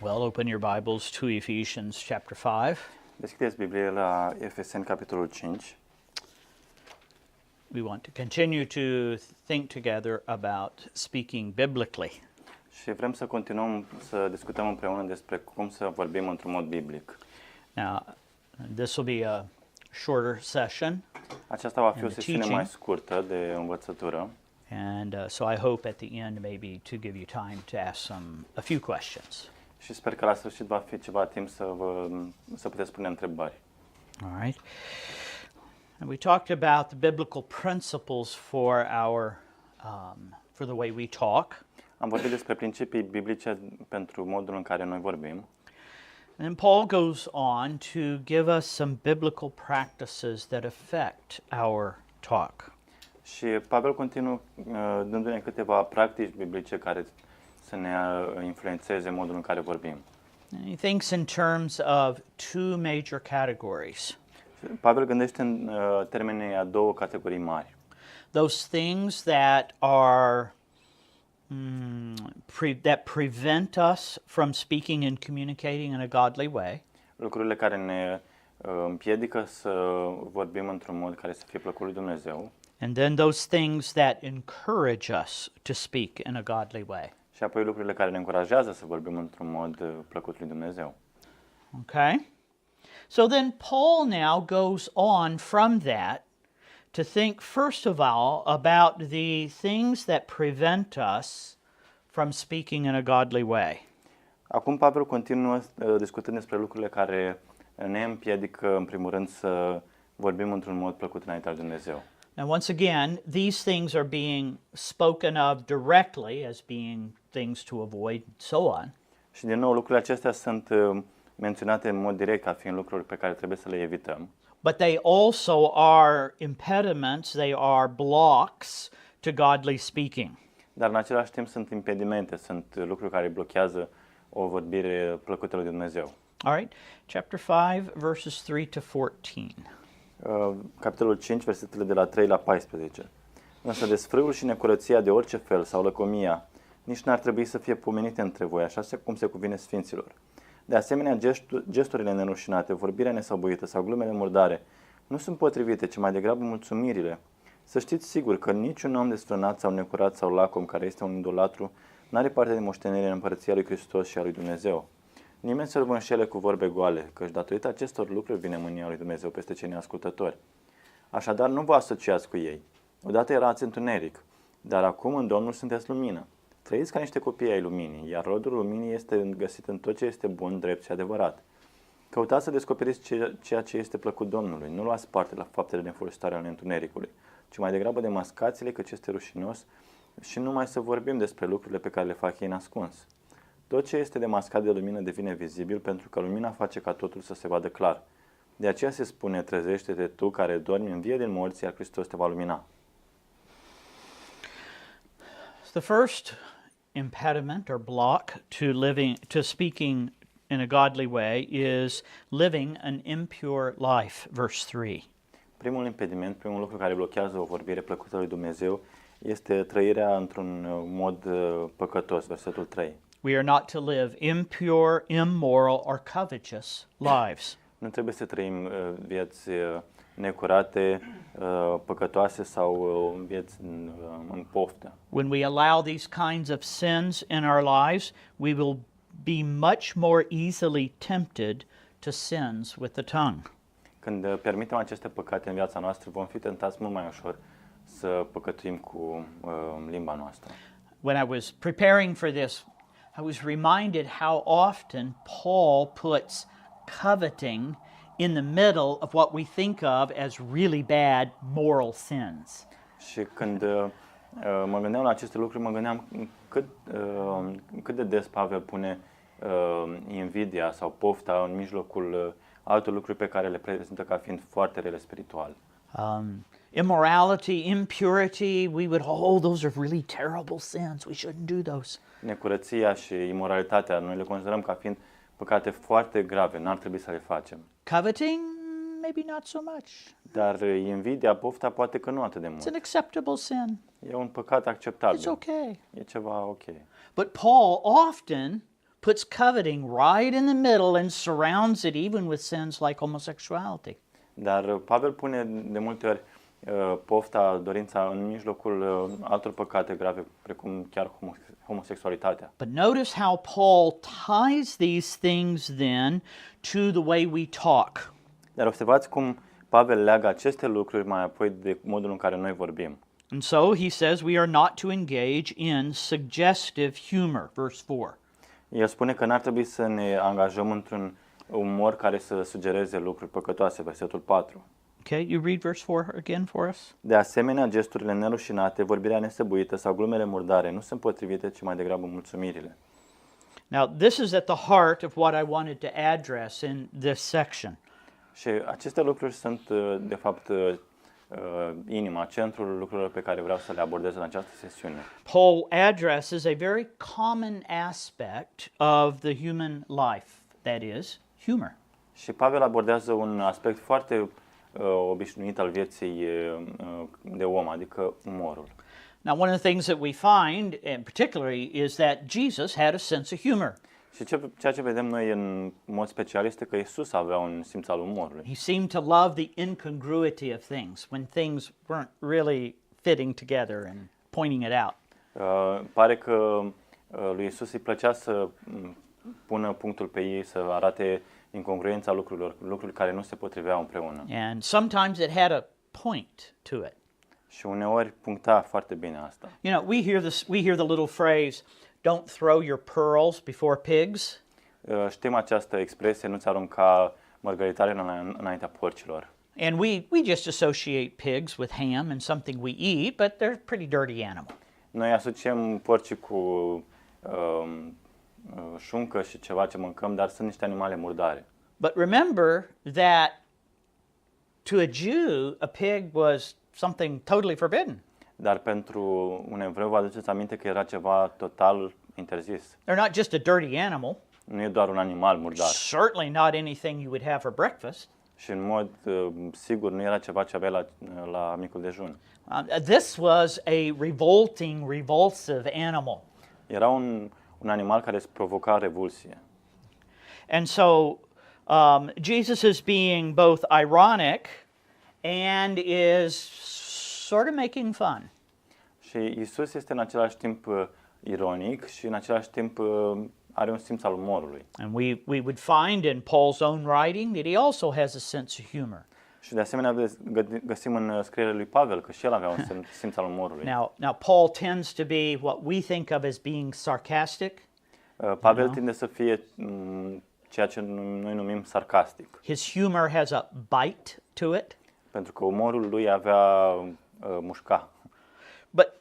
Well, open your Bibles to Ephesians chapter 5. Deschideți Biblia la Efeseni, capitolul 5. We want to continue to think together about speaking biblically. Și vrem să continuăm să discutăm împreună despre cum să vorbim într-un mod biblic. Now, this will be a shorter session, Aceasta va fi o And the sesiune teaching. mai scurtă de învățătură and so I hope at the end maybe to give you time to ask a few questions. și sper că la sfârșit va fi ceva timp să puteți pune întrebări. All right. And we talked about the biblical principles for for the way we talk. Am vorbit despre principii biblice pentru modul în care noi vorbim. And then Paul goes on to give us some biblical practices that affect our talk. Și Pavel continuă dându-ne câteva practici biblice care să ne influențeze modul în care vorbim. And he thinks in terms of two major categories. Pavel gândește în termenii a două categorii mari. Those things that are that prevent us from speaking and communicating in a godly way. Lucrurile care ne împiedică să vorbim într-un mod care să fie plăcut lui Dumnezeu. And then those things that encourage us to speak in a godly way. Și apoi lucrurile care ne încurajează să vorbim într-un mod plăcut lui Dumnezeu. Okay? So then Paul now goes on from that to think first of all about the things that prevent us from speaking in a godly way. Acum Pavel continuă discutând despre lucrurile care ne împiedică în primul rând să vorbim într-un mod plăcut înaintea lui Dumnezeu. Now once again, these things are being spoken of directly as being things to avoid and so on. Și din nou lucrurile acestea sunt menționate în mod direct ca fiind lucruri pe care trebuie să le evităm. But they also are impediments, they are blocks to godly speaking. Dar în același timp sunt impedimente, sunt lucruri care blochează o vorbire plăcută lui Dumnezeu. All right, chapter 5, verses 3 to 14. Capitolul 5, versetele de la 3 la 14. Însă desfrâul și necurăția de orice fel sau lăcomia nici n-ar trebui să fie pomenite între voi, așa cum se cuvine sfinților. De asemenea, gesturile nerușinate, vorbirea nesăbuită sau glumele murdare nu sunt potrivite, ci mai degrabă mulțumirile. Să știți sigur că niciun om desfrânat sau necurat sau lacom care este un idolatru n-are parte de moștenire în împărăția lui Hristos și a lui Dumnezeu. Nimeni să-l vă înșele cu vorbe goale, căci datorită acestor lucruri vine mânia lui Dumnezeu peste cei neascultători. Așadar, nu vă asociați cu ei. Odată erați întuneric, dar acum în Domnul sunteți lumină. Trăiți ca niște copii ai luminii, iar rodul luminii este găsit în tot ce este bun, drept și adevărat. Căutați să descoperiți ceea ce este plăcut Domnului. Nu luați parte la faptele nefolositoare ale întunericului, ci mai degrabă demascați-le, căci este rușinos, și numai să vorbim despre lucrurile pe care le fac ei nascuns. Tot ce este demascat de lumină devine vizibil, pentru că lumina face ca totul să se vadă clar. De aceea se spune, trezește-te tu care dormi, învie din morți, iar Hristos te va lumina. The first impediment or block to speaking in a godly way is living an impure life, verse 3. Primul impediment, primul lucru care blochează o vorbire plăcută lui Dumnezeu este trăirea într-un mod păcătos, versetul 3. We are not to live impure, immoral, or covetous lives. Nu trebuie să trăim vieți necurate, păcătoase sau vieți în poftă. When we allow these kinds of sins in our lives, we will be much more easily tempted to sins with the tongue. Când permitem aceste păcate în viața noastră, vom fi tentați mult mai ușor să păcătuim cu limba noastră. When I was preparing for this, I was reminded how often Paul puts coveting in the middle of what we think of as really bad moral sins. Și când mă gândeam la aceste lucruri, mă gândeam cât de des Pavel pune invidia sau pofta în mijlocul altor lucruri pe care le prezintă ca fiind foarte rele spiritual. Immorality, impurity, we would, those are really terrible sins. We shouldn't do those. Necurăția și imoralitatea, noi le considerăm ca fiind păcate foarte grave, n-ar trebui să le facem. Coveting, maybe not so much. Dar invidia, pofta, poate că nu atât de mult. It's an acceptable sin. E un păcat acceptabil. It's okay. E ceva ok. But Paul often puts coveting right in the middle and surrounds it even with sins like homosexuality. Dar Pavel pune de multe ori pofta, dorința în mijlocul altor păcate grave, precum chiar homosexualitatea. But notice how Paul ties these things then to the way we talk. Dar observați cum Pavel leagă aceste lucruri mai apoi de modul în care noi vorbim. And so he says we are not to engage in suggestive humor, verse 4. El spune că n-ar trebui să ne angajăm într-un umor care să sugereze lucruri păcătoase, versetul 4. Okay, you read verse 4 again for us? De asemenea, gesturile nerușinate, vorbirea nesăbuită sau glumele murdare nu sunt potrivite, ci mai degrabă mulțumirile. Now, this is at the heart of what I wanted to address in this section. Și aceste lucruri sunt, de fapt, inima, centrul lucrurilor pe care vreau să le abordez în această sesiune. Paul addresses a very common aspect of the human life, that is, humor. Și Pavel abordează un aspect foarte obișnuit al vieții de om, adică umorul. Now, one of the things that we find, in particularly, is that Jesus had a sense of humor. Și ceea ce vedem noi în mod special este că Isus avea un simț al umorului. He seemed to love the incongruity of things, when things weren't really fitting together and pointing it out. Pare că lui Isus îi plăcea să pună punctul pe ei, să arate incongruența lucrurilor, lucruri care nu se potriveau împreună. And sometimes it had a point to it. Și uneori puncta foarte bine asta. You know, we hear the little phrase, "Don't throw your pearls before pigs." Știm această expresie, nu-ți arunca mărgăritare înaintea porcilor. And we just associate pigs with ham and something we eat, but they're a pretty dirty animal. Noi asociem porcii cu șuncă și ceva ce mâncăm, dar sunt niște animale murdare. But remember that to a Jew, a pig was something totally forbidden. Dar pentru un evreu, vă aduceți aminte că era ceva total interzis. They're not just a dirty animal. Nu e doar un animal murdar. Certainly not anything you would have for breakfast. Și în mod sigur nu era ceva ce aveai la micul dejun. This was a revolting, revulsive animal. Era un animal care îți provoca revulsie. And so Jesus is being both ironic and is sort of making fun. Și Isus este în același timp ironic și în același timp are un simț al umorului. And we would find in Paul's own writing that he also has a sense of humor. Și de asemenea găsim în scrierile lui Pavel că și el avea un simț al umorului. Now Paul tends to be what we think of as being sarcastic. Pavel tinde să fie ceea ce noi numim sarcastic. His humor has a bite to it. Pentru că umorul lui avea mușca. But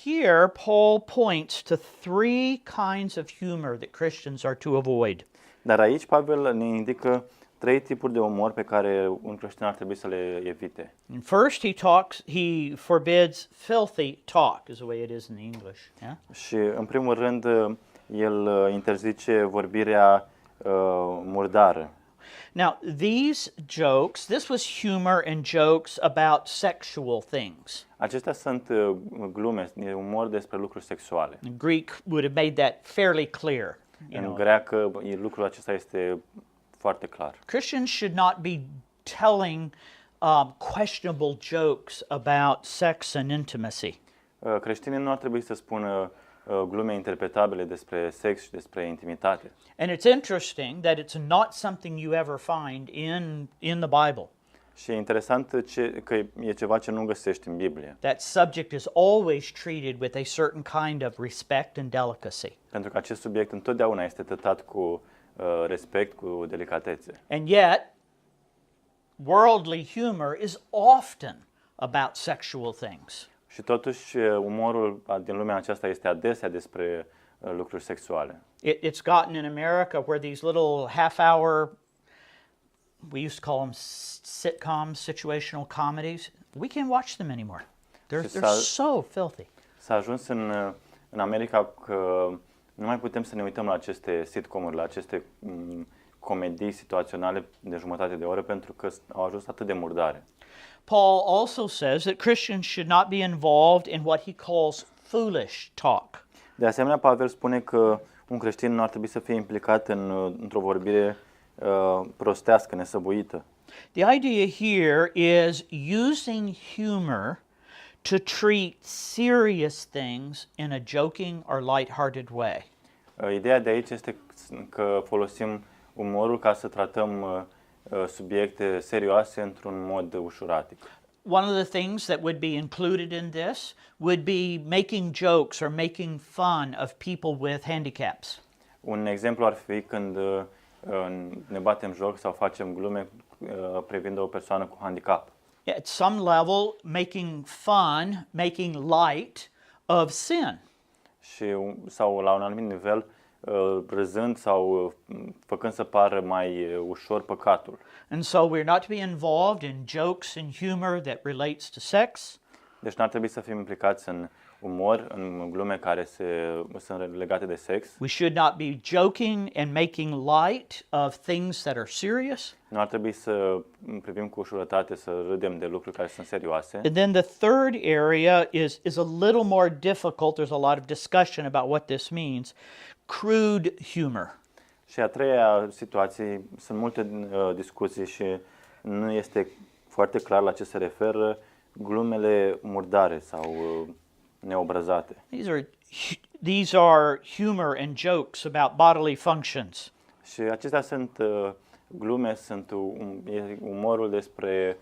here Paul points to three kinds of humor that Christians are to avoid. Dar aici Pavel ne indică trei tipuri de umor pe care un creștin ar trebui să le evite. And first he forbids filthy talk, is the way it is in the English. Yeah? Și în primul rând el interzice vorbirea murdară. Now, this was humor and jokes about sexual things. Acestea sunt glume, umor despre lucruri sexuale. In Greek would have made that fairly clear. În greacă lucrul acesta este foarte clar. Christians should not be telling questionable jokes about sex and intimacy. Creștinii nu ar trebui să spună glume interpretabile despre sex și despre intimitate. And it's interesting that it's not something you ever find in the Bible. Și e interesant că e ceva ce nu găsești în Biblie. That subject is always treated with a certain kind of respect and delicacy. Pentru că acest subiect întotdeauna este tratat cu respect, cu delicatețe. And yet, worldly humor is often about sexual things. Și totuși umorul din lumea aceasta este adesea despre lucruri sexuale. It's gotten in America where these little half-hour, we used to call them sitcoms, situational comedies, we can't watch them anymore. They're so filthy. S-a ajuns în America că nu mai putem să ne uităm la aceste sitcomuri, la aceste comedii situaționale de jumătate de oră pentru că au ajuns atât de murdare. Paul also says that Christians should not be involved in what he calls foolish talk. De asemenea, Pavel spune că Un creștin nu ar trebui să fie implicat într-o vorbire prostească, nesăbuită. The idea here is using humor to treat serious things in a joking or light-hearted way. Ideea de aici este că folosim umorul ca să tratăm subiecte serioase într-un mod ușuratic. One of the things that would be included in this would be making jokes or making fun of people with handicaps. Un exemplu ar fi când ne batem joc sau facem glume privind o persoană cu handicap. At some level, making fun, making light of sin. Sau la un anumit nivel râzând sau făcând să pară mai ușor păcatul. And so we're not to be involved in jokes and humor that relates to sex. Deci n-ar trebui să fim implicați în umor, în glume care sunt legate de sex. We should not be joking and making light of things that are serious. Nu ar trebui să privim cu ușurătate, să râdem de lucruri care sunt serioase. And then the third area is a little more difficult. There's a lot of discussion about what this means. Crude humor. Și a treia situație, sunt multe discuții și nu este foarte clar la ce se referă glumele murdare sau neobrăzate. These are humor and jokes about bodily functions. Și acestea sunt glume, sunt umorul despre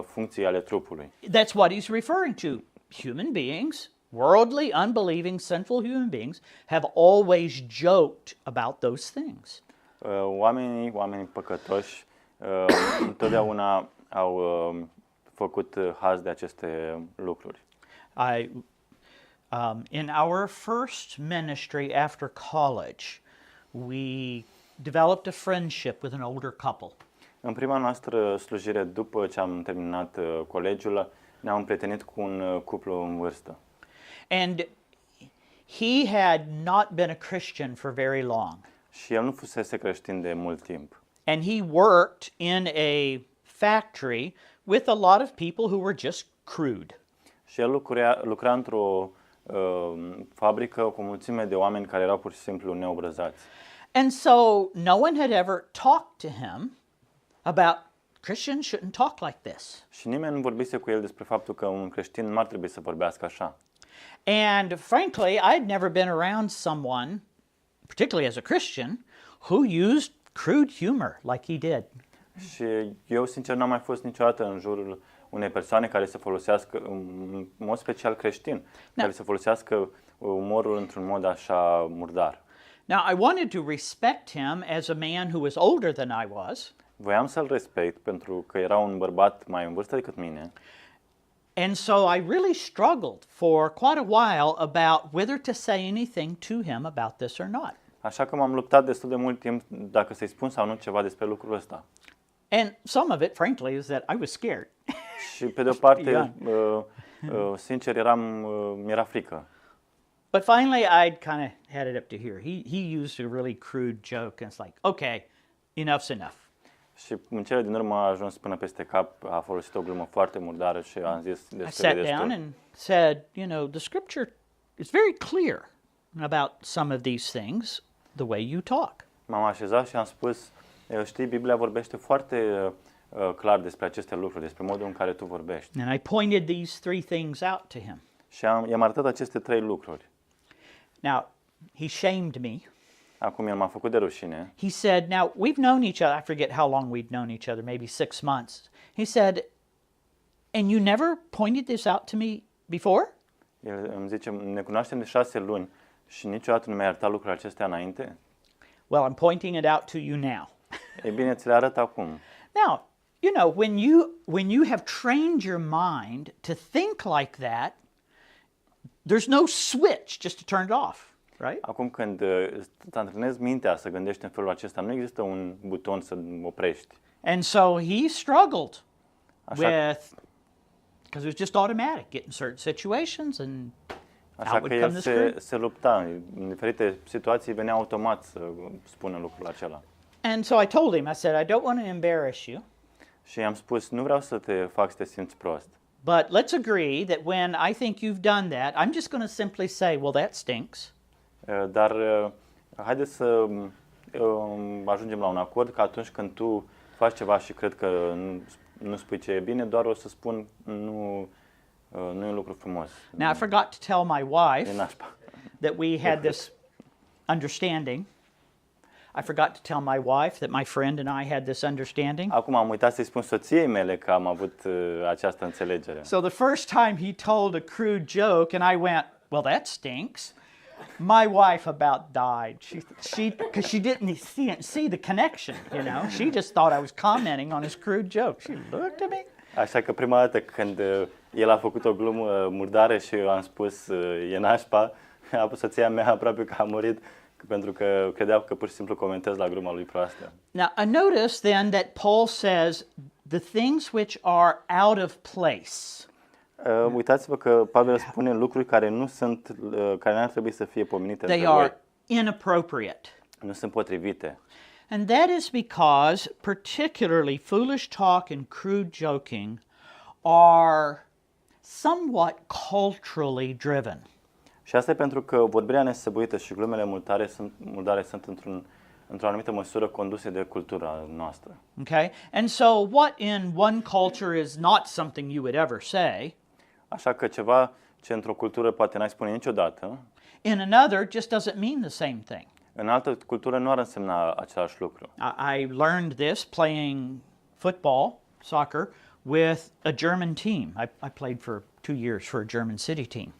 funcții ale trupului. That's what he's referring to. Human beings, worldly, unbelieving, sinful human beings have always joked about those things. Oamenii păcătoși întotdeauna au făcut haz de aceste lucruri. In our first ministry after college, we developed a friendship with an older couple. În prima noastră slujire după ce am terminat colegiul, ne-am împrietenit cu un cuplu în vârstă. And he had not been a Christian for very long. Și el nu fusese creștin de mult timp. And he worked in a factory with a lot of people who were just crude. Și el lucra într-o fabrică cu o mulțime de oameni care erau pur și simplu neobrăzați. And so no one had ever talked to him about Christians shouldn't talk like this. Și nimeni nu vorbise cu el despre faptul că un creștin nu ar trebui să vorbească așa. And frankly, I'd never been around someone, particularly as a Christian, who used crude humor like he did. Și eu, sincer, n-am mai fost niciodată în jurul unei persoane care să folosească, în mod special creștin, care să folosească umorul într-un mod așa murdar. Now, I wanted to respect him as a man who was older than I was. Voiam să-l respect pentru că era un bărbat mai în vârstă decât mine. And so I really struggled for quite a while about whether to say anything to him about this or not. Așa că m-am luptat destul de mult timp dacă să-i spun sau nu ceva despre lucrul ăsta. And some of it, frankly, is that I was scared. Și pe de o parte, sincer, mi-era frică. But finally, I'd kind of had it up to here. He used a really crude joke, and it's like, okay, enough's enough. Și în cele din urmă a ajuns până peste cap, a folosit o glumă foarte murdară și am zis I destul sat de destul. down and said, you know, the scripture is very clear about some of these things, the way you talk. M-am așezat și am spus, știi, Biblia vorbește foarte clar despre aceste lucruri, despre modul în care tu vorbești. And I pointed these three things out to him. Și i-am arătat aceste trei lucruri. Now, he shamed me. Acum el m-a făcut de rușine. He said, now, we've known each other, I forget how long we'd known each other, maybe 6 months. He said, and you never pointed this out to me before? El îmi zice, ne cunoaștem de 6 luni și niciodată nu mi-ai arătat lucrurile acestea înainte? Well, I'm pointing it out to you now. E bine, ți le arăt acum. Now, you know, when you have trained your mind to think like that, there's no switch just to turn it off, right? Acum când îți antrenezi mintea să gândești în felul acesta, nu există un buton să oprești. And so he struggled Așa, with, because it was just automatic, get in certain situations and așa out că would come el the screw. se lupta. În diferite situații venea automat să spună lucrul acela. And so I told him, I said, I don't want to embarrass you, Și i-am spus, nu vreau să te fac să te simți prost. but let's agree that when I think you've done that, I'm just going to simply say, well, that stinks. Dar Haideți să ajungem la un acord că atunci când tu faci ceva și cred că nu spui ce e bine, doar o să spun nu e un lucru frumos. Now, I forgot to tell my E wife nașpa. that we had this understanding. I forgot to tell my wife that my friend and I had this understanding. Acum am uitat să-i spun soției mele că am avut această înțelegere. So the first time he told a crude joke and I went, well, that stinks. My wife about died. Because she didn't see the connection, you know. She just thought I was commenting on his crude joke. She looked at me. Așa că prima dată când el a făcut o glumă murdară și eu am spus e nașpa, soția mea aproape că a murit pentru că credeau că pur și simplu comentez la gluma lui proastă. Now, I notice then that Paul says the things which are out of place. Uitați-vă că Pavel spune lucruri care care n-ar trebui să fie pomenite They între voi. are inappropriate. Nu sunt potrivite. And that is because particularly foolish talk and crude joking are somewhat culturally driven. Și asta e pentru că vorbirea nesăbuită și glumele murdare sunt într-o anumită măsură conduse de cultura noastră. Okay? And so what in one culture is not something you would ever say, Așa că ceva ce într-o cultură poate n-ai spune niciodată, in another just doesn't mean the same thing. în altă cultură nu ar însemna același lucru. I learned this playing football, soccer, with a German team. I played for 2 years for a German city team.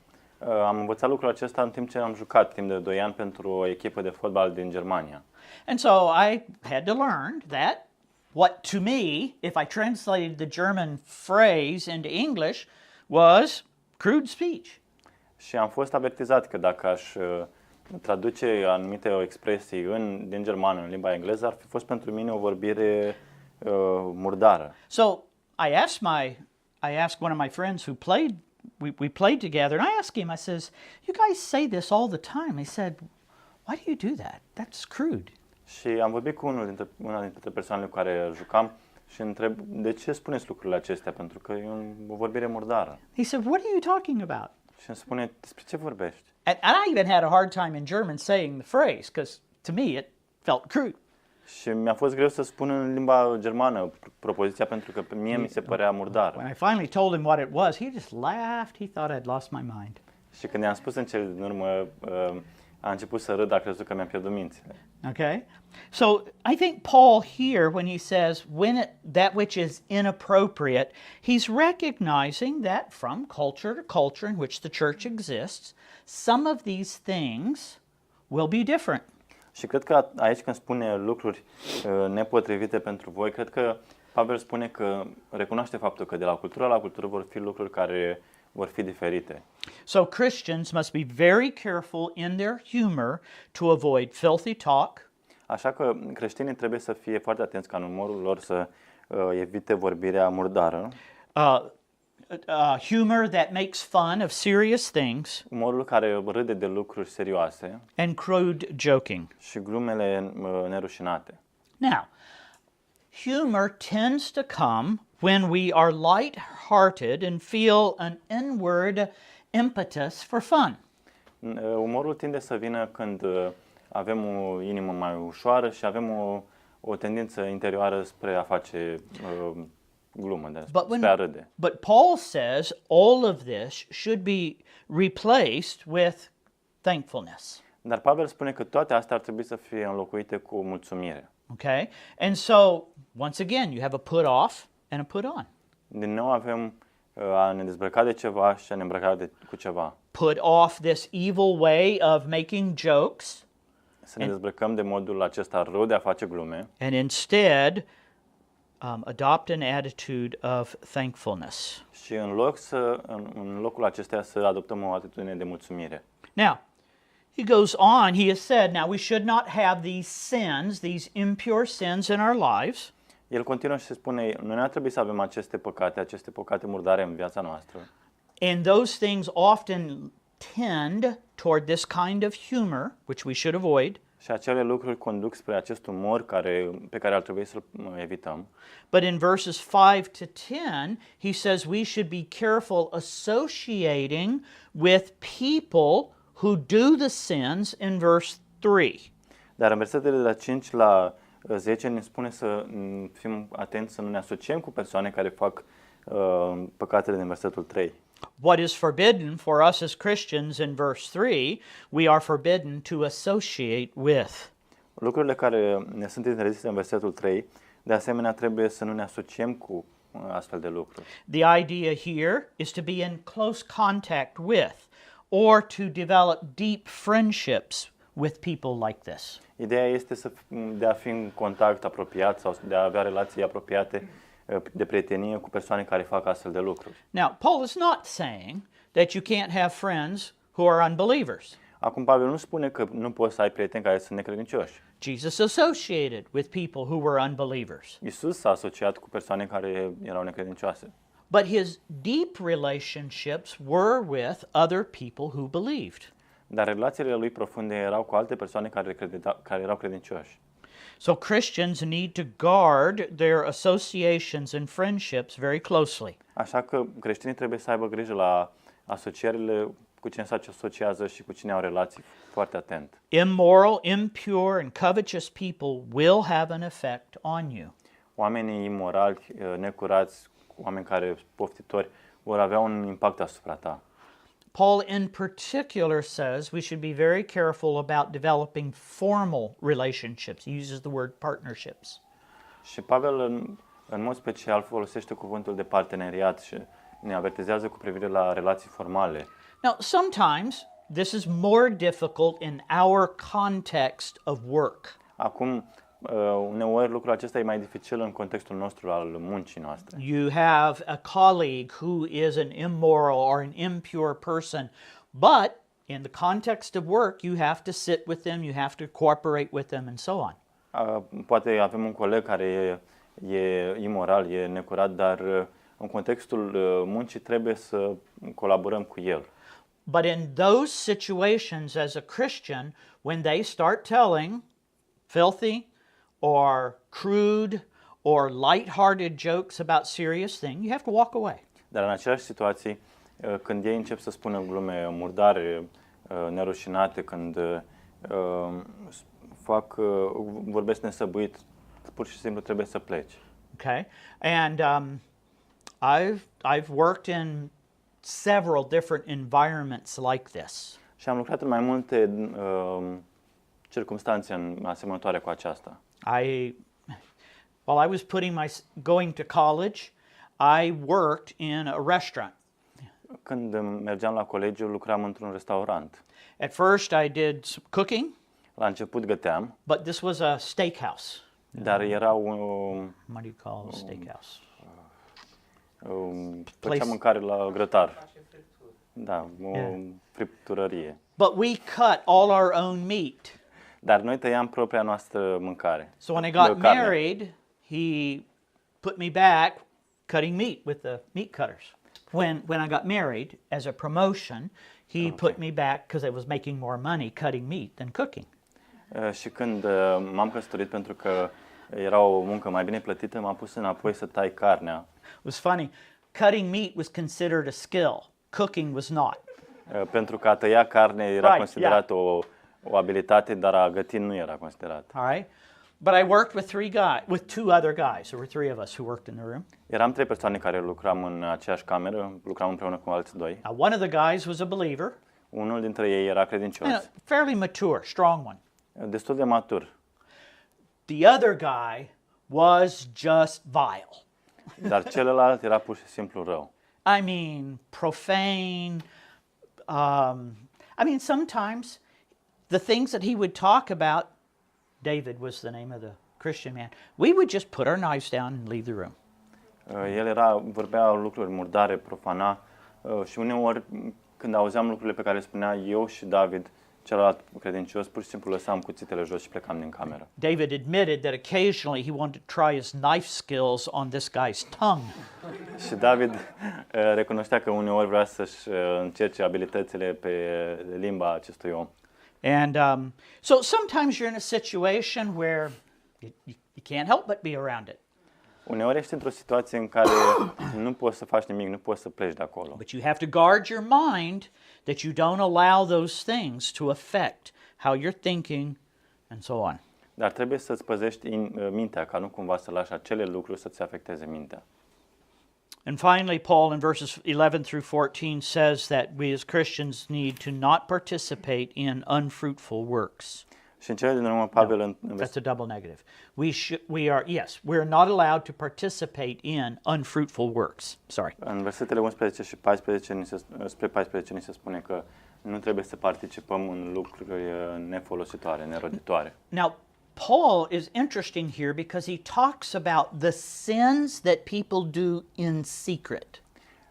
Am învățat lucrul acesta în timp ce am jucat timp de 2 ani pentru o echipă de fotbal din Germania. And so I had to learn that what to me, if I translated the German phrase into English, was crude speech. Și am fost avertizat că dacă aș traduce anumite expresii din germană în limba engleză, ar fi fost pentru mine o vorbire murdară. So I asked one of my friends who played, we played together, and I asked him, I says, you guys say this all the time. He said, why do you do that? That's crude. Și am vorbit cu una dintre persoanele cu care jucam și întreb, de ce spuneți lucrurile acestea? Pentru că e o vorbire murdară. He said, what are you talking about? Și îmi spune, despre ce vorbești? And I even had a hard time in German saying the phrase, because to me it felt crude. Și mi-a fost greu să spun în limba germană propoziția pentru că mie mi se părea murdară. When I finally told him what it was, he just laughed. He thought I'd lost my mind. Și când i-am spus în cele din urmă, a început să râd, a crezut că mi-am pierdut mințile. Okay? So I think Paul here, when he says that which is inappropriate, he's recognizing that from culture to culture in which the church exists, some of these things will be different. Și cred că aici când spune lucruri nepotrivite pentru voi, cred că Pavel spune că recunoaște faptul că de la cultură la cultură vor fi lucruri care vor fi diferite. So Christians must be very careful in their humor to avoid filthy talk. Așa că creștinii trebuie să fie foarte atenți ca în umorul lor să evite vorbirea murdară. Humor that makes fun of serious things. Umorul care râde de lucruri serioase. And crude joking. Și glumele nerușinate. Now, humor tends to come when we are light-hearted and feel an inward impetus for fun. Umorul tinde să vină când avem o inimă mai ușoară și avem o tendință interioară spre a face glumă, spre a râde. But Paul says all of this should be replaced with thankfulness. Dar Pavel spune că toate astea ar trebui să fie înlocuite cu mulțumire. Okay? And so, once again, you have a put off and a put on. Din nou avem a ne dezbrăca de ceva și a ne îmbrăca cu ceva. Put off this evil way of making jokes. Să ne dezbrăcăm de modul acesta rău de a face glume. And instead, adopt an attitude of thankfulness. Și în locul acestea să adoptăm o atitudine de mulțumire. Now, he goes on, he has said, now we should not have these sins, these impure sins in our lives. El continuă și se spune, noi nu ar trebui să avem aceste păcate murdare în viața noastră. And those things often tend toward this kind of humor, which we should avoid. Și acele lucruri conduc spre acest umor pe care ar trebui să-l evităm. But in verses 5 to 10, he says we should be careful associating with people who do the sins in verse 3. Dar în versetele de la 5 la 10 ne spune să fim atenți să nu ne asociem cu persoane care fac păcatele din versetul 3. What is forbidden for us as Christians in verse 3, we are forbidden to associate with. Lucrurile care ne sunt interzise în versetul 3, de asemenea trebuie să nu ne asociem cu astfel de lucruri. The idea here is to be in close contact with or to develop deep friendships with people like this. Ideea este de a fi în contact apropiat sau de a avea relații apropiate de prietenie cu persoane care fac astfel de lucruri. Now, Paul is not saying that you can't have friends who are unbelievers. Acum Pavel nu spune că nu poți să ai prieteni care sunt necredincioși. Jesus associated with people who were unbelievers. Iisus s-a asociat cu persoane care erau necredincioase. But his deep relationships were with other people who believed. Dar relațiile lui profunde erau cu alte persoane care erau credincioși. So Christians need to guard their associations and friendships very closely. Așa că creștinii trebuie să aibă grijă la asocierile cu cine se asociază și cu cine au relații foarte atent. Immoral, impure, and covetous people will have an effect on you. Oamenii imorali, necurați, oameni care poftitori vor avea un impact asupra ta. Paul in particular says we should be very careful about developing formal relationships. He uses the word partnerships. Și Pavel în mod special folosește cuvântul de parteneriat și ne avertizează cu privire la relații formale. Now, sometimes this is more difficult in our context of work. Acum, uneori lucrul acesta e mai dificil în contextul nostru al muncii noastre. You have a colleague who is an immoral or an impure person, but in the context of work, you have to sit with them, you have to cooperate with them, and so on. Poate avem un coleg care e imoral, e necurat, dar în contextul muncii trebuie să colaborăm cu el. But in those situations as a Christian, when they start telling filthy or crude or light-hearted jokes about serious things, you have to walk away. Dar în aceleași situații, când ei încep să spună glume murdare, nerușinate, când vorbesc nesăbuit, pur și simplu trebuie să pleci. Okay? And I've worked in several different environments like this. Și am lucrat în mai multe circumstanțe asemănătoare cu aceasta. While I was going to college, I worked in a restaurant. Când mergeam la colegiu, lucram într-un restaurant. At first I did some cooking. La început găteam. But this was a steakhouse. Dar era what do you call a steakhouse? Făceam mâncare la grătar. Da, o fripturărie. But we cut all our own meat. Dar noi tăiam propria noastră mâncare. So when I got married, he put me back cutting meat with the meat cutters. When I got married, as a promotion, he put me back because I was making more money cutting meat than cooking. Și când m-am căsătorit, pentru că era o muncă mai bine plătită, m-am pus înapoi să tai carnea. It was funny. Cutting meat was considered a skill. Cooking was not. Pentru că a tăia carne era considerat o abilitate, dar a găti nu era considerat. All right. But I worked with two other guys. There were three of us who worked in the room. Eram 3 persoane care lucram în aceeași cameră, lucram împreună cu alți 2. Now, one of the guys was a believer. Unul dintre ei era credincios. Fairly mature, strong one. Destul de matur. The other guy was just vile. Dar celălalt era pur și simplu rău. I mean, profane. Sometimes the things that he would talk about, David was the name of the Christian man, we would just put our knives down and leave the room. El vorbea lucruri murdare, profana și uneori când auzeam lucrurile pe care le spunea, eu și David, celălalt credincios, pur și simplu lăsam cuțitele jos și plecam din cameră. David admitted that occasionally he wanted to try his knife skills on this guy's tongue. Și David recunoștea că uneori vrea să-și încerce abilitățile pe limba acestui om. And so sometimes you're in a situation where you can't help but be around it. Uneori ești într-o situație în care nu poți să faci nimic, nu poți să pleci de acolo. But you have to guard your mind that you don't allow those things to affect how you're thinking and so on. Dar trebuie să-ți păzești mintea, ca nu cumva să lași acele lucruri să-ți afecteze mintea. And finally, Paul in verses 11 through 14 says that we as Christians need to not participate in unfruitful works. Și în cele din urmă, Pavel în That's a double negative. We're not allowed to participate in unfruitful works. Sorry. în versetele 11 și 14, spre 14 ni se spune că nu trebuie să participăm în lucruri nefolositoare, neroditoare. Now, Paul is interesting here because he talks about the sins that people do in secret.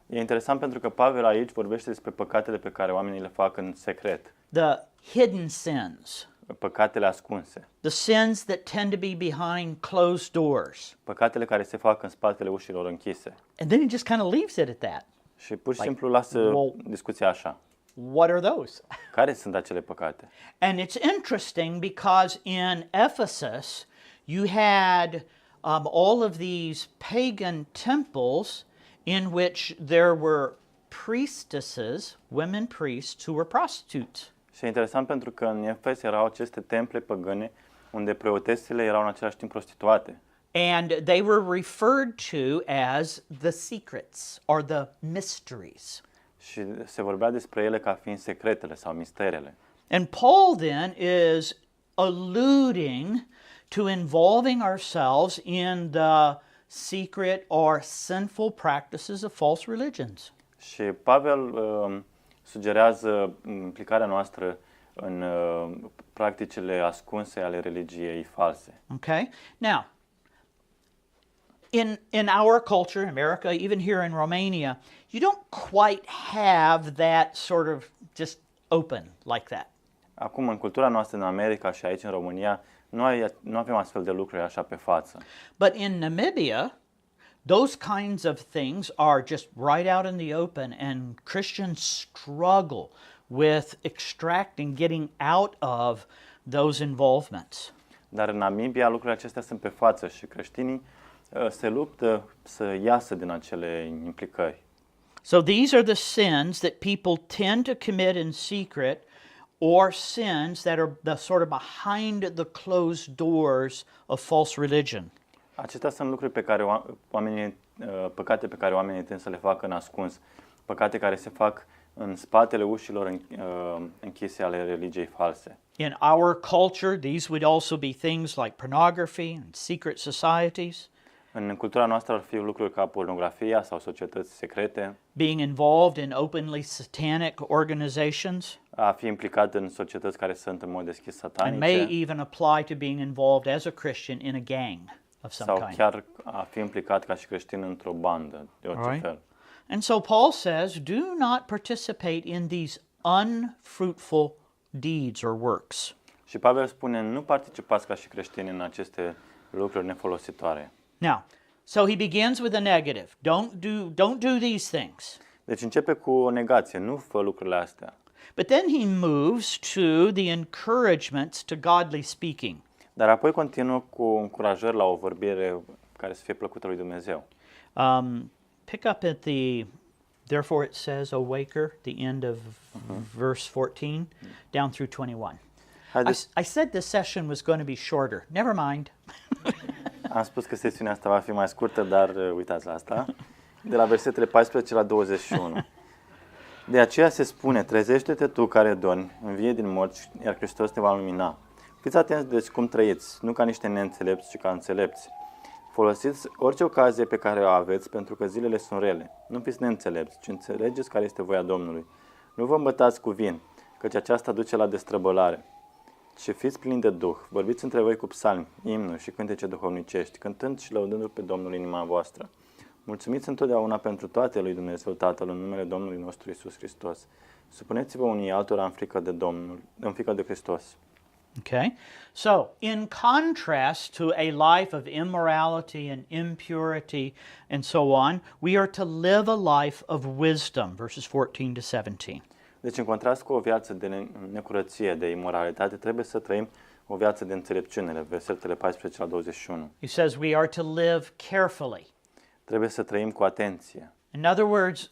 E interesant pentru că Pavel aici vorbește despre păcatele pe care oamenii le fac în secret, The hidden sins. păcatele ascunse, The sins that tend to be behind closed doors. păcatele care se fac în spatele ușilor închise. And then he just kind of leaves it at that. Și pur și simplu lasă discuția așa. What are those? Care sunt acele păcate? And it's interesting because in Ephesus you had all of these pagan temples in which there were priestesses, women priests, who were prostitutes. Și e interesant pentru că în Efes erau aceste temple păgâne unde preotesele erau în același timp prostituate. And they were referred to as the secrets or the mysteries. Și se vorbea despre ele ca fiind secretele sau misterele. And Paul then is alluding to involving ourselves in the secret or sinful practices of false religions. Și Pavel sugerează implicarea noastră în practicile ascunse ale religiei false. Okay? Now, in our culture, in America, even here in Romania, you don't quite have that sort of just open like that. Acum, în cultura noastră în America și aici în România, nu avem astfel de lucruri așa pe față. But in Namibia, those kinds of things are just right out in the open, and Christians struggle with extracting, getting out of those involvements. Dar în Namibia lucrurile acestea sunt pe față și creștinii se luptă să iasă din acele implicări. So these are the sins that people tend to commit in secret, or sins that are the sort of behind the closed doors of false religion. Acestea sunt lucruri pe care păcate pe care oamenii tind să le facă în ascuns, păcate care se fac în spatele ușilor închise ale religiei false. In our culture, these would also be things like pornography and secret societies. În cultura noastră ar fi lucruri ca pornografia sau societăți secrete, Being involved in openly satanic organizations, a fi implicat în societăți care sunt în mod deschis and may satanice, even apply to being involved as a Christian in a gang of some sau kind. chiar a fi implicat ca și creștin într-o bandă de orice Alright. fel. And so Paul says, do not participate in these unfruitful deeds or works. Și Pavel spune, nu participați ca și creștini în aceste lucruri nefolositoare. Now, so he begins with a negative. Don't do these things. Deci începe cu o negație, nu fă lucrurile astea. But then he moves to the encouragements to godly speaking. Dar apoi continuă cu încurajări la o vorbire care să fie plăcută lui Dumnezeu. Pick up at therefore it says, O waker, the end of verse 14, down through 21. Haideți, I said this session was going to be shorter. Never mind. am spus că sesiunea asta va fi mai scurtă, dar uitați la asta. De la versetele 14 la 21. De aceea se spune, trezește-te tu care dormi, învie din morți, iar Hristos te va lumina. Fiți atenți deci cum trăiți, nu ca niște neînțelepți, ci ca înțelepți. Folosiți orice ocazie pe care o aveți, pentru că zilele sunt rele. Nu fiți neînțelepți, ci înțelegeți care este voia Domnului. Nu vă îmbătați cu vin, căci aceasta duce la destrăbălare. Și fiți plini de Duh, vorbiți între voi cu psalmi, imnuri și cântece duhovnicești, cântând și lăudându-L pe Domnul în inima voastră. Mulțumiți întotdeauna pentru toate lui Dumnezeu Tatăl în numele Domnului nostru Iisus Hristos. Supuneți-vă unii altora în frică de Domnul, în frică de Hristos. Okay? So, in contrast to a life of immorality and impurity and so on, we are to live a life of wisdom, verses 14 to 17. Deci, în contrast cu o viață de necurăție, de imoralitate, trebuie să trăim o viață de înțelepciune, versetele 14 la 21. He says we are to live carefully. Trebuie să trăim cu atenție. In other words,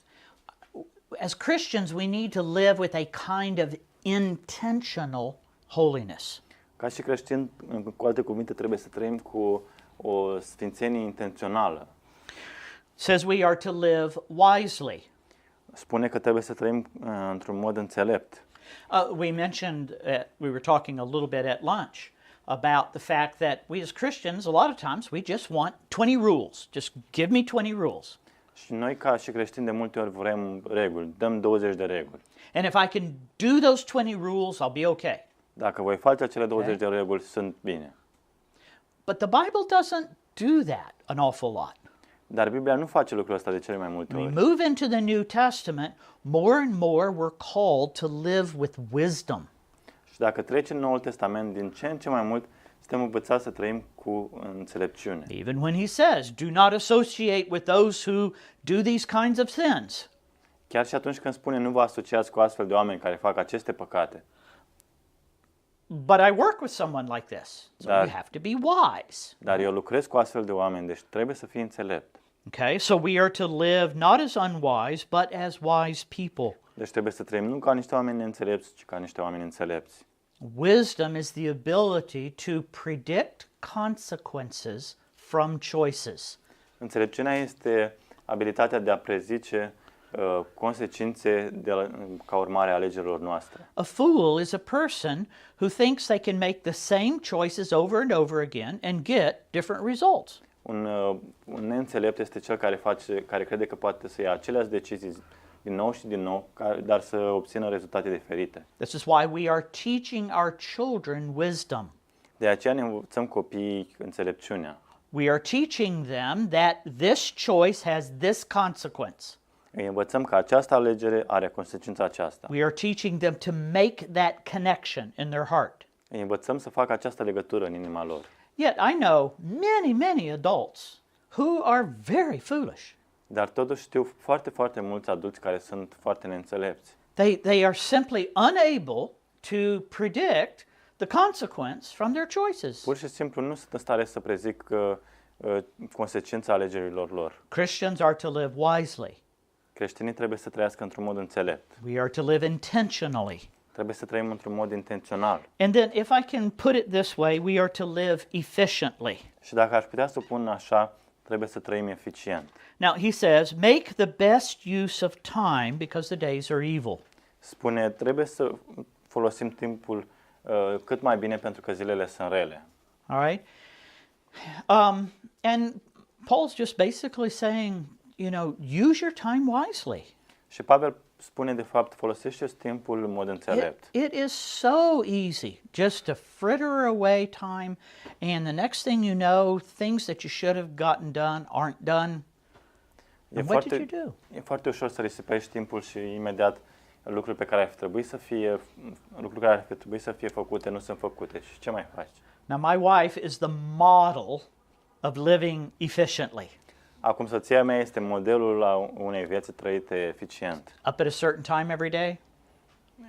as Christians, we need to live with a kind of intentional holiness. Ca și creștini, cu alte cuvinte, trebuie să trăim cu o sfințenie intențională. Says we are to live wisely. Spune că trebuie să trăim într-un mod înțelept. We mentioned, we were talking a little bit at lunch about the fact that we as Christians, a lot of times, we just want 20 rules. Just give me 20 rules. Și noi, ca și creștini, de multe ori vrem reguli. Dăm 20 de reguli. And if I can do those 20 rules, I'll be okay. Dacă voi face acele 20 de reguli, sunt bine. But the Bible doesn't do that an awful lot. Dar Biblia nu face lucrul ăsta de cele mai multe We ori. move into the New Testament, more and more we're called to live with wisdom. Și dacă treci în Noul Testament, din ce în ce mai mult suntem învățați să trăim cu înțelepciune. Even when he says, do not associate with those who do these kinds of sins. Chiar și atunci când spune nu vă asociați cu astfel de oameni care fac aceste păcate. But I work with someone like this, so you have to be wise. Dar eu lucrez cu astfel de oameni, deci trebuie să fii înțelept. Okay, so we are to live not as unwise, but as wise people. Deci trebuie să trăim nu ca niște oameni neînțelepți, ci ca niște oameni înțelepți. Wisdom is the ability to predict consequences from choices. Înțelepciunea este abilitatea de a prezice consecințe ca urmare a alegerilor noastre. A fool is a person who thinks they can make the same choices over and over again and get different results. Un neînțelept este cel care crede că poate să ia aceleași decizii din nou și din nou, dar să obțină rezultate diferite. This is why we are teaching our children wisdom. De aceea ne învățăm copiii înțelepciunea. We are teaching them that this choice has this consequence. Îi învățăm că această alegere are consecința aceasta. We are teaching them to make that connection in their heart. Îi învățăm să facă această legătură în inima lor. Yet I know many adults who are very foolish. Dar totuși știu foarte mulți adulți care sunt foarte neînțelepți. They are simply unable to predict the consequence from their choices. Pur și simplu nu sunt în stare să prezic consecința alegerilor lor. Christians are to live wisely. Creștinii trebuie să trăiască într-un mod înțelept. We are to live intentionally. Trebuie să trăim într-un mod intențional. And then if I can put it this way, we are to live efficiently. Și dacă aș putea să o pun așa, trebuie să trăim eficient. Now he says, make the best use of time because the days are evil. Spune, trebuie să folosim timpul cât mai bine pentru că zilele sunt rele. All right? And Paul's just basically saying, you know, use your time wisely. Și Pavel spune de fapt, folosește timpul în mod înțelept. It is so easy just to fritter away time, and the next thing you know, things that you should have gotten done aren't done. And what did you do? E foarte ușor să risipești timpul și imediat lucruri care ar trebui să fie făcute nu sunt făcute. Și ce mai faci? Now my wife is the model of living efficiently. Acum soția mea este modelul la unei vieți trăite eficient. Up at a certain time every day,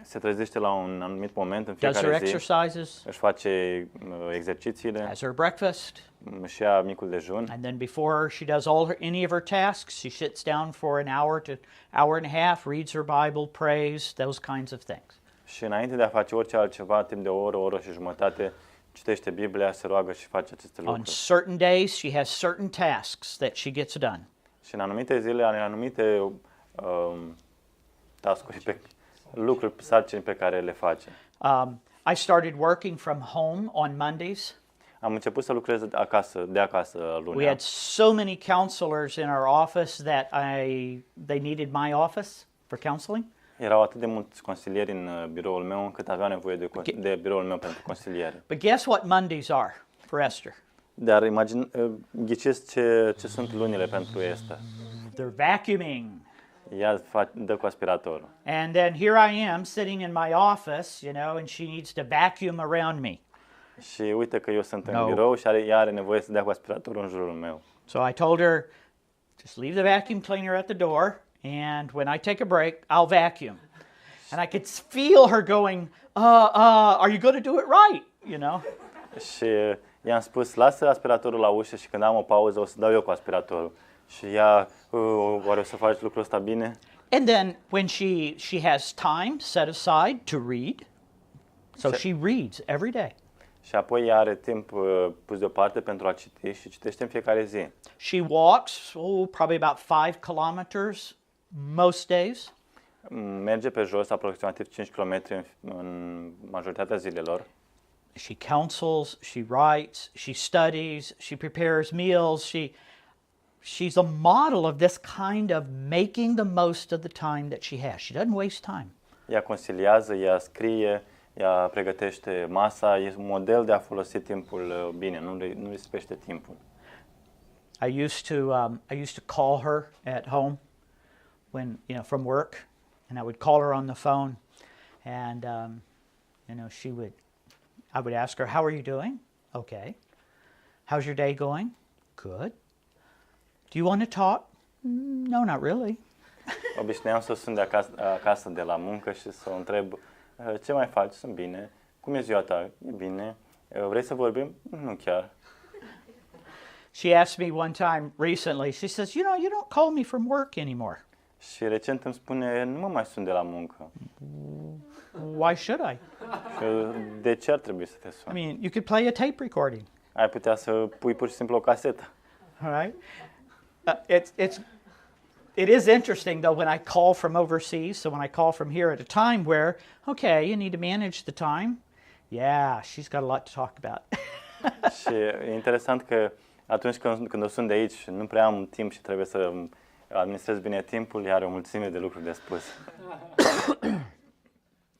Se trezește la un anumit moment în does her fiecare zi, exercises, își face exercițiile, has her breakfast, își ia micul dejun and then before she does any of her tasks, she sits down for an hour to hour and a half, reads her Bible, prays, those kinds of things. și înainte de a face orice altceva, timp de o oră și jumătate, citește Biblia, se roagă și face aceste On lucruri. certain days, she has certain tasks that she gets done. Și în anumite zile, în anumite task-uri, lucruri, sarcini pe care le face. I started working from home on Mondays. Am început să lucrez de acasă We lunea. had so many counselors in our office that they needed my office for counseling. Erau atât de mulți consilieri în biroul meu încât aveau nevoie de biroul meu pentru consiliere. But guess what Mondays are for Esther? Dar ghiciți ce sunt lunile pentru Esther. They're vacuuming. Ea dă cu aspiratorul. And then here I am sitting in my office, you know, and she needs to vacuum around me. Și uite că eu sunt No. în birou și ea are nevoie să dea cu aspiratorul în jurul meu. So I told her, just leave the vacuum cleaner at the door, and when I take a break, I'll vacuum. And I could feel her going, are you going to do it right? You know? Și i-am spus, lasă aspiratorul la ușă și când am o pauză o să dau eu cu aspiratorul. Și ea, oare o să faci lucrul ăsta bine? And then when she has time set aside to read, so she reads every day. Și apoi ea are timp pus deoparte pentru a citi și citește în fiecare zi. She walks, probably about 5 kilometers most days. Merge pe jos aproximativ 5 km în majoritatea zilelor. She counsels, she writes, she studies, she prepares meals. She's a model of this kind of making the most of the time that she has. She doesn't waste time. Ea consiliază, ea scrie, ea pregătește masa, e un model de a folosi timpul bine, nu risipește timpul. I used to call her at home when, from work, and I would call her on the phone, and I would ask her, "How are you doing?" "Okay." "How's your day going?" "Good." "Do you want to talk?" "No, not really." Obișnuiam să sun de acasă de la muncă și să o întreb, ce mai faci? Sunt bine. Cum e ziua ta? E bine. Vrei să vorbim? Nu chiar. She asked me one time recently, she says, "You don't call me from work anymore." Și recent îmi spune, nu mă mai sun de la muncă. "Why should I?" De ce ar trebui să te I sun? mean, you could play a tape recording. Ai putea să pui pur și simplu o casetă. All right. It is interesting though when I call from overseas. So when I call from here at a time where, okay, you need to manage the time. Yeah, she's got a lot to talk about. Și e interesant că atunci când o sun de aici și nu prea am timp și trebuie să administrez bine timpul, ea are o mulțime de lucruri de spus.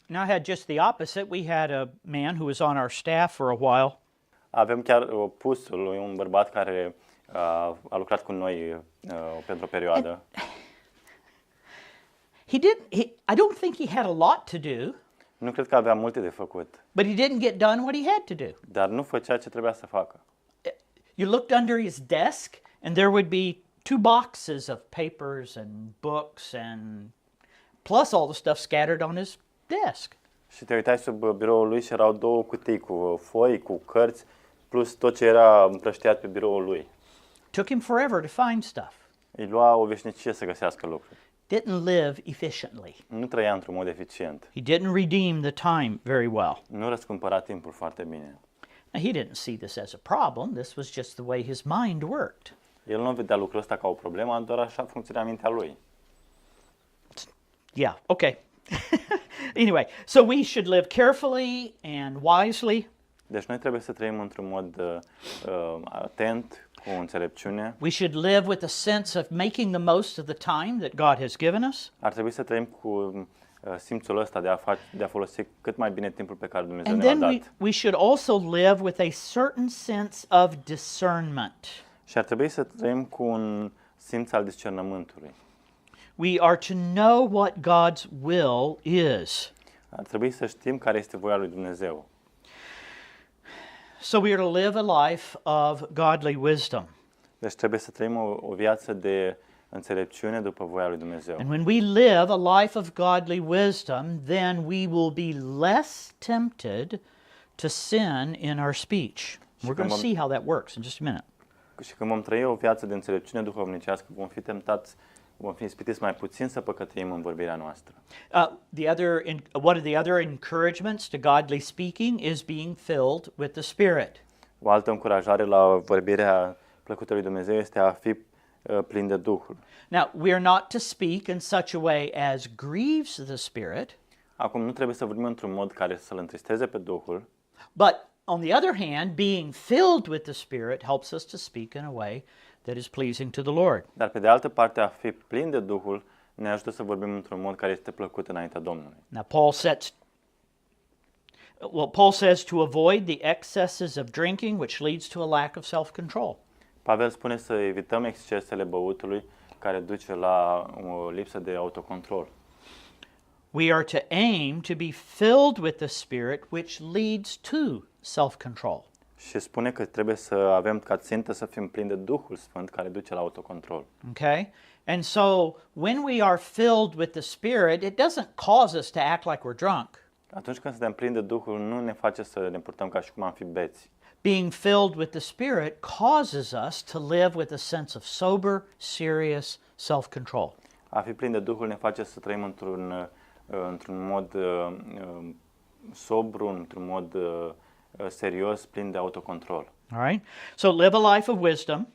Now I had just the opposite. We had a man who was on our staff for a while. Avem chiar opusul, un bărbat care a lucrat cu noi pentru o perioadă. I don't think he had a lot to do, Nu cred că avea multe de făcut, but he didn't get done what he had to do. dar nu făcea ce trebuia să facă. You looked under his desk and there would be 2 boxes of papers and books and plus all the stuff scattered on his desk. Și te uitai sub biroul lui și erau 2 cutii cu foi, cu cărți, plus tot ce era împrăștiat pe biroul lui. Took him forever to find stuff. Îi lua o veșnicie să găsească lucruri. Didn't live efficiently. Nu trăia într-un mod eficient. He didn't redeem the time very well. Nu răscumpăra timpul foarte bine. Now, he didn't see this as a problem. This was just the way his mind worked. El nu vedea lucrul ăsta ca o problemă, doar așa funcționa mintea lui. Yeah, okay. Anyway, so we should live carefully and wisely. Deci noi trebuie să trăim într-un mod atent, cu înțelepciune. We should live with a sense of making the most of the time that God has given us. Ar trebui să trăim cu simțul ăsta de a folosi cât mai bine timpul pe care Dumnezeu And ne-l-a then dat. we should also live with a certain sense of discernment. Și ar trebui să trăim cu un simț al discernământului. We are to know what God's will is. Ar trebui să știm care este voia lui Dumnezeu. So we are to live a life of godly wisdom. Deci trebuie să trăim o viață de înțelepciune după voia lui Dumnezeu. And when we live a life of godly wisdom, then we will be less tempted to sin in our speech. We're going to see how that works in just a minute. Și când vom trăi o viață de înțelepciune duhovnicească, vom fi tentați, vom fi ispitiți mai puțin să păcătuim în vorbirea noastră. One of the other encouragements to godly speaking is being filled with the Spirit. O altă încurajare la vorbirea plăcută lui Dumnezeu este a fi plin de Duhul. Now, we are not to speak in such a way as grieves the Spirit, Acum nu trebuie să vorbim într-un mod care să-l întristeze pe Duhul, but on the other hand, being filled with the Spirit helps us to speak in a way that is pleasing to the Lord. dar pe de altă parte a fi plin de Duhul ne ajută să vorbim într-un mod care este plăcut înaintea Domnului. Now, Paul says to avoid the excesses of drinking, which leads to a lack of self-control. Pavel spune să evităm excesele băutului care duce la o lipsă de autocontrol. We are to aim to be filled with the Spirit, which leads to self-control. Și spune că trebuie să avem ca țintă să fim plini de Duhul Sfânt care duce la autocontrol. Okay? And so, when we are filled with the Spirit, it doesn't cause us to act like we're drunk. Atunci când suntem plini de Duhul, nu ne face să ne purtăm ca și cum am fi beți. Being filled with the Spirit causes us to live with a sense of sober, serious self-control. A fi plin de Duhul ne face să trăim într-un mod sobru, într-un mod serios, plin de autocontrol. All right? So live a life of wisdom,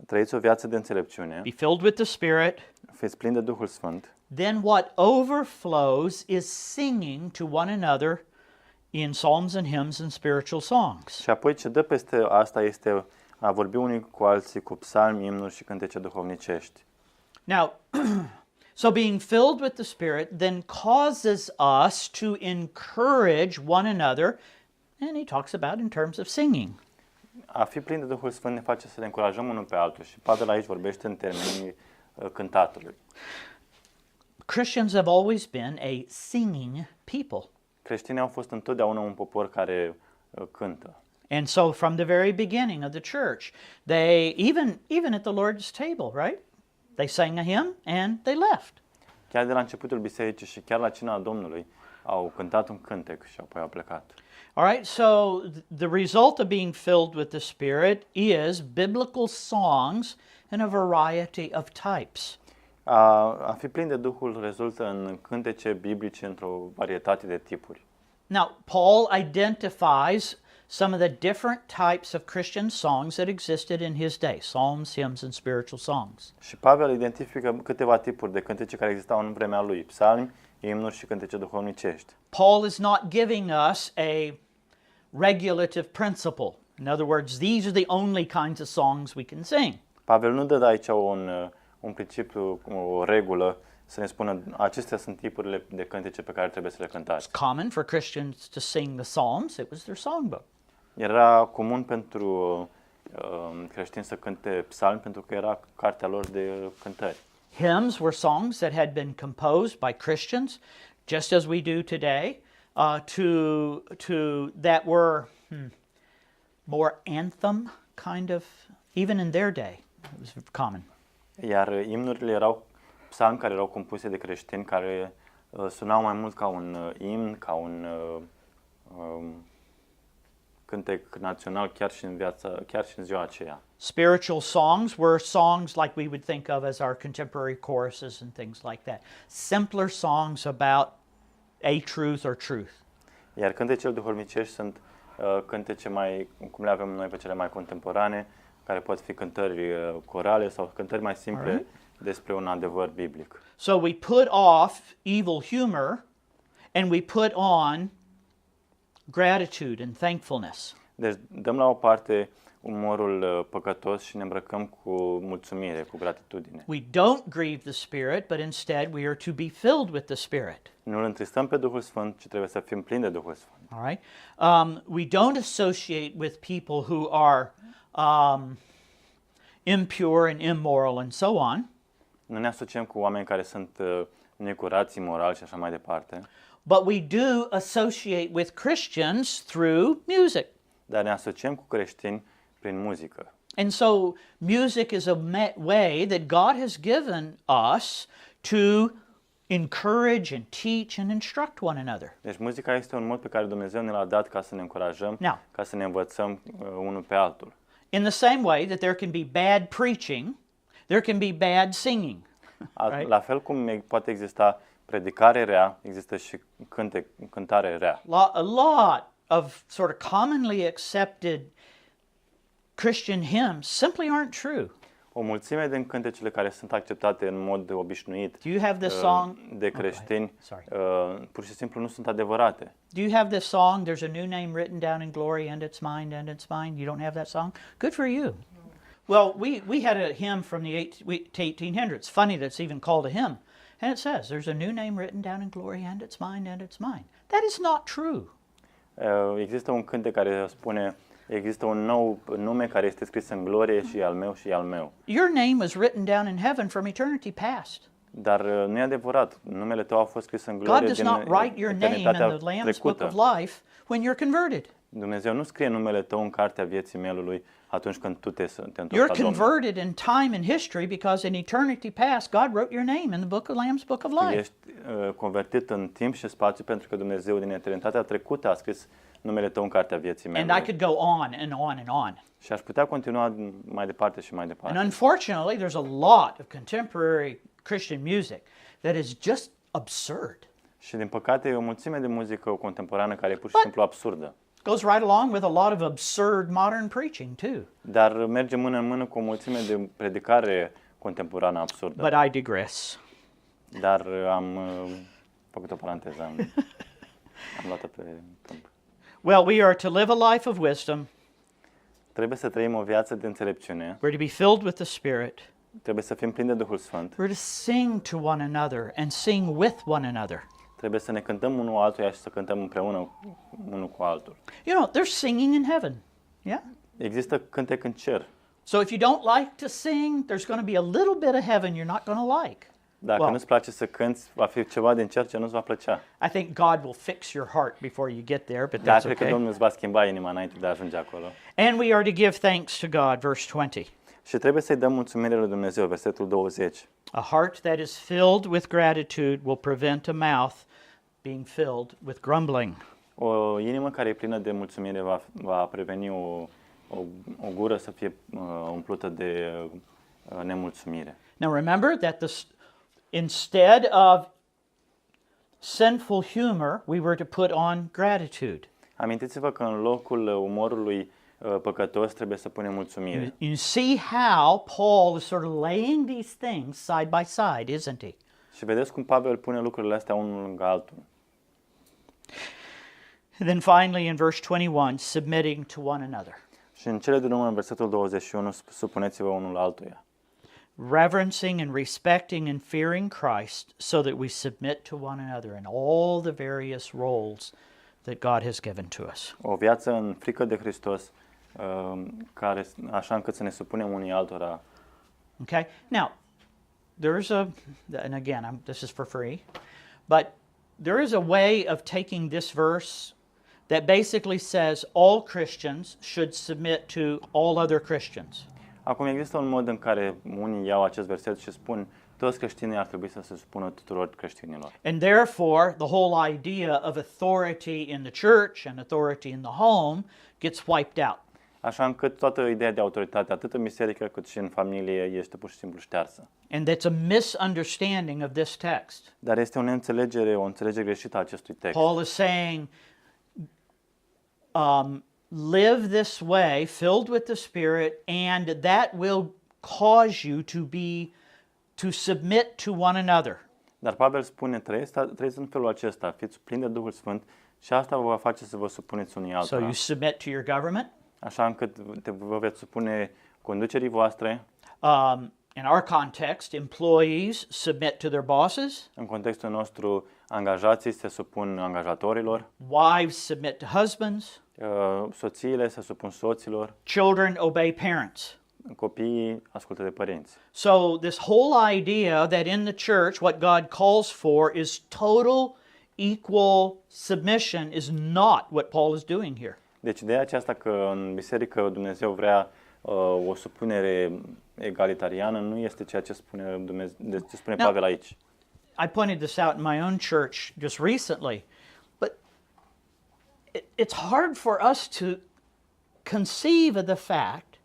Trăiți o viață de înțelepciune, be filled with the Spirit. fiți plini de Duhul Sfânt. Then what overflows is singing to one another in psalms and hymns and spiritual songs. Și apoi ce dă peste asta este a vorbi unii cu alții cu psalmi, imnuri și cântece duhovnicești. Now, so being filled with the Spirit then causes us to encourage one another, and he talks about in terms of singing. A fi plin de Duhul Sfânt ne face să ne încurajăm unul pe altul și Pavel aici vorbește în termenii cântatului. Christians have always been a singing people. Creștinii au fost întotdeauna un popor care cântă. And so from the very beginning of the church, they even at the Lord's table, right? They sang a hymn and they left. Chiar de la începutul bisericii și chiar la cina Domnului au cântat un cântec și apoi au plecat. All right, so the result of being filled with the Spirit is biblical songs in a variety of types. A fi plin de Duhul rezultă în cântece biblice într-o varietate de tipuri. Now, Paul identifies some of the different types of Christian songs that existed in his day, psalms, hymns, and spiritual songs. Și Pavel identifică câteva tipuri de cântece care existau în vremea lui, psalmi, imnuri și cântece duhovnicești. Paul is not giving us a regulative principle. In other words, these are the only kinds of songs we can sing. Pavel nu dă aici un principiu, o regulă, să ne spună acestea sunt tipurile de cântece pe care trebuie să le cântați. It's common for Christians to sing the Psalms. It was their songbook. Era comun pentru creștini să cânte psalmi pentru că era cartea lor de cântări. Hymns were songs that had been composed by Christians, just as we do today, that were more anthem kind of, even in their day, it was common. Iar imnurile erau psalmi care erau compuse de creștini care sunau mai mult ca un imn, ca un cântec național chiar și în ziua aceea. Spiritual songs were songs like we would think of as our contemporary choruses and things like that. Simpler songs about a truth or truth. Iar cântecele duhovnicești sunt cântece mai, cum le avem noi pe cele mai contemporane, care pot fi cântări corale sau cântări mai simple despre un adevăr biblic. So we put off evil humor and we put on gratitude and thankfulness. Deci dăm la o parte umorul păcătos și ne îmbrăcăm cu mulțumire, cu gratitudine. We don't grieve the Spirit, but instead we are to be filled with the Spirit. Nu îl întristăm pe Duhul Sfânt, ci trebuie să fim plini de Duhul Sfânt. All right. We don't associate with people who are impure and immoral and so on. Nu ne asociem cu oameni care sunt necurați, imorali și așa mai departe. But we do associate with Christians through music. Dar ne asociem cu creștini prin muzică. And so music is a way that God has given us to encourage and teach and instruct one another. Deci muzica este un mod pe care Dumnezeu ne l-a dat ca să ne încurajăm, Now, ca să ne învățăm unul pe altul. in the same way that there can be bad preaching, there can be bad singing. Right? La fel cum poate exista predicare rea, există și cântare rea. A lot of sort of commonly accepted Christian hymns simply aren't true. O mulțime din cântecele care sunt acceptate în mod obișnuit Do you have this song? de creștini, Sorry. pur și simplu nu sunt adevărate. Do you have this song? There's a new name written down in glory, and it's mine, and it's mine. You don't have that song? Good for you. Well, we had a hymn from the 1800s. Funny that it's even called a hymn. And it says, there's a new name written down in glory, and it's mine, and it's mine. That is not true. Există un cântec care spune, există un nou nume care este scris în glorie și al meu și al meu. Your name was written down in heaven from eternity past. Dar nu e adevărat. Numele tău a fost scris în God glorie does din not write your name in eternitatea the Lamb's Book trecută. of Life when you're converted. Dumnezeu nu scrie numele tău în cartea vieții mielului atunci când tu te întorci You're la Domnul. converted in time and history because in eternity past God wrote your name in the book of Lamb's Book of Tu Life. ești convertit în timp și spațiu pentru că Dumnezeu din eternitatea trecută a scris numele tău în cartea vieții And I mielului. could go on and on and on. Și aș putea continua mai departe și mai And departe. unfortunately, there's a lot of contemporary Christian music that is just absurd. Și din păcate e o mulțime de muzică contemporană care e pur și simplu absurdă. Goes right along with a lot of absurd modern preaching too. Dar merge mână în mână cu o mulțime de predicare contemporană absurdă. But I digress. Dar am făcut o paranteză, am luat-o pe timp. Well, we are to live a life of wisdom. Trebuie să trăim o viață de înțelepciune. We're to be filled with the Spirit. Trebuie să fim plini de Duhul Sfânt. We're to sing to one another and sing with one another. Trebuie să ne cântăm unul altuia și să cântăm împreună unul cu altul. You know, there's singing in heaven. Yeah? Există cântec în cer. So if you don't like to sing, there's going to be a little bit of heaven you're not going to like. Dacă Well, nu-ți place să cânți, va fi ceva din cer ce nu-ți va plăcea. I think God will fix your heart before you get there, but Dar that's cred că okay. Domnul îți va schimba inima înainte de a ajunge acolo. And we are to give thanks to God, verse 20. Și trebuie să-i dăm mulțumire lui Dumnezeu, versetul 20. A heart that is filled with gratitude will prevent a mouth being filled with grumbling. O inimă care e plină de mulțumire va preveni o gură să fie umplută de nemulțumire. Now remember that instead of sinful humor, we were to put on gratitude. Amintiți-vă că în locul umorului păcătos trebuie să punem mulțumire. You see how Paul is sort of laying these things side by side, isn't he? Și vedeți cum Pavel pune lucrurile astea unul lângă altul. And then finally in verse 21, submitting to one another. Și în cele din urmă, în versetul 21, supuneți-vă unul altuia. Reverencing and respecting and fearing Christ so that we submit to one another in all the various roles that God has given to us. O viață în frică de Hristos, care, așa încât să ne supunem unii altora. Okay? Now, and again, this is for free, but there is a way of taking this verse that basically says all Christians should submit to all other Christians. Acum există un mod în care unii iau acest verset și spun toți creștinii ar trebui să se supună tuturor creștinilor. And therefore, the whole idea of authority in the church and authority in the home gets wiped out. Așa încât toată ideea de autoritate, atât în biserică cât și în familie, este pur și simplu ștearsă. And that's a misunderstanding of this text. Dar este o înțelegere greșită a acestui text. Paul is saying, live this way, filled with the Spirit, and that will cause you to submit to one another. Dar Pavel spune, trăiți în felul acesta, fiți plini de Duhul Sfânt și asta vă va face să vă supuneți unii So altora. you submit to your government. Așa încât vă veți supune conducerii voastre. In our context, employees submit to their bosses. În contextul nostru, angajații se supun angajatorilor. Wives submit to husbands. Soțiile se supun soților. Children obey parents. Copiii ascultă de părinți. So this whole idea that in the church what God calls for is total equal submission is not what Paul is doing here. Deci ideea aceasta că în biserică Dumnezeu vrea o supunere egalitariană nu este ceea ce spune Pavel aici. I pointed this out in my own church just recently, but it's hard for us to conceive of the fact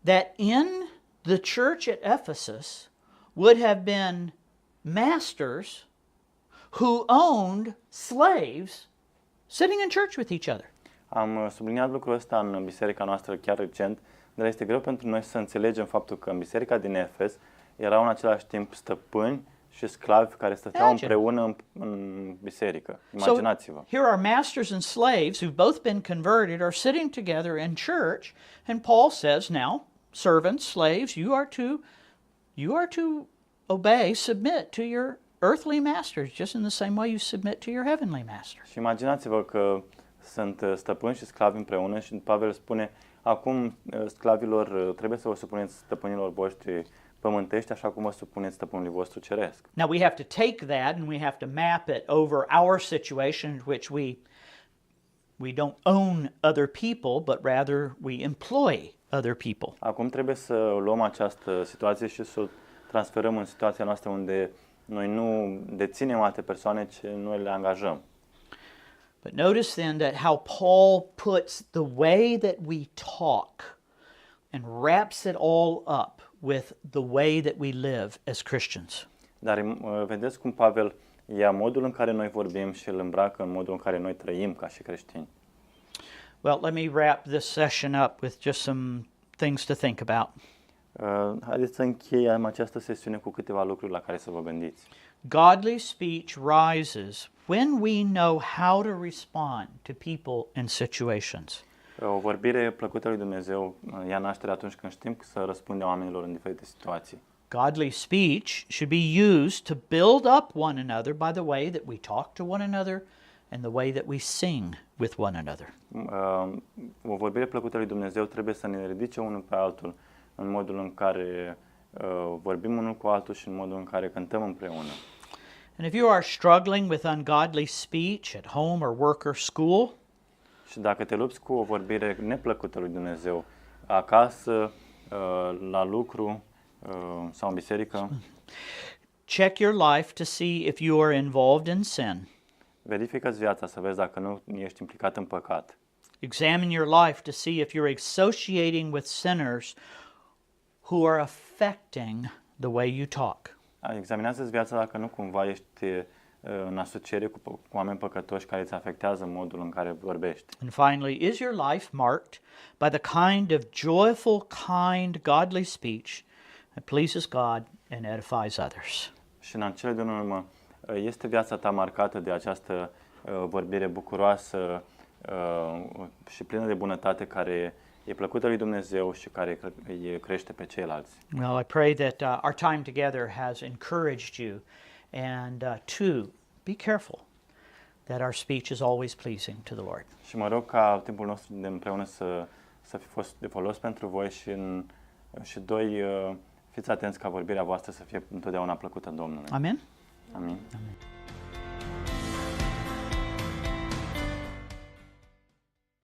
that in the church at Ephesus would have been masters who owned slaves sitting in church with each other. Am subliniat lucrul ăsta în biserica noastră chiar recent, dar este greu pentru noi să înțelegem faptul că în biserica din Efes erau în același timp stăpâni și sclavi care stăteau împreună în biserică. Imaginați-vă. So here are masters and slaves who've both been converted are sitting together in church, and Paul says, now, servants, slaves, you are to obey, submit to your earthly masters, just in the same way you submit to your heavenly master. Și imaginați-vă că sunt stăpâni și sclavi împreună și Pavel spune, acum sclavilor trebuie să vă supuneți stăpânilor voștri pământești așa cum vă supuneți stăpânului vostru ceresc. Now we have to take that and we have to map it over our situation in which we don't own other people, but rather we employ other people. Acum trebuie să luăm această situație și să o transferăm în situația noastră unde noi nu deținem alte persoane, ci noi le angajăm. But notice then that how Paul puts the way that we talk and wraps it all up with the way that we live as Christians. Dar vedeți cum Pavel ia modul în care noi vorbim și îl îmbracă în modul în care noi trăim ca și creștini. Well, let me wrap this session up with just some things to think about. Haideți să încheiem această sesiune cu câteva lucruri la care să vă gândiți. Godly speech rises when we know how to respond to people in situations. O vorbire plăcută lui Dumnezeu ia naștere atunci când știm să răspundem oamenilor în diferite situații. Godly speech should be used to build up one another by the way that we talk to one another and the way that we sing with one another. O vorbire plăcută lui Dumnezeu trebuie să ne ridice unul pe altul în modul în care vorbim unul cu altul și în modul în care cântăm împreună. And if you are struggling with ungodly speech at home or work or school, Și dacă te lupți cu o vorbire neplăcută lui Dumnezeu acasă, la lucru sau în biserică, check your life to see if you are involved in sin. verifică-ți viața să vezi dacă nu ești implicat în păcat. Examine your life to see if you're associating with sinners who are affecting the way you talk. Examinează-ți viața dacă nu cumva ești în asociere cu oameni păcătoși care îți afectează modul în care vorbești. And finally, is your life marked by the kind of joyful, kind, godly speech that pleases God and edifies others? Și în cele din urmă, este viața ta marcată de această vorbire bucuroasă și plină de bunătate care e plăcută lui Dumnezeu și care îi crește pe ceilalți. Well, I pray that our time together has encouraged you, and be careful that our speech is always pleasing to the Lord. Și mă rog ca timpul nostru de împreună să fi fost de folos pentru voi și doi, fiți atenți ca vorbirea voastră să fie întotdeauna plăcută Domnului. Amen? Amin. Amen.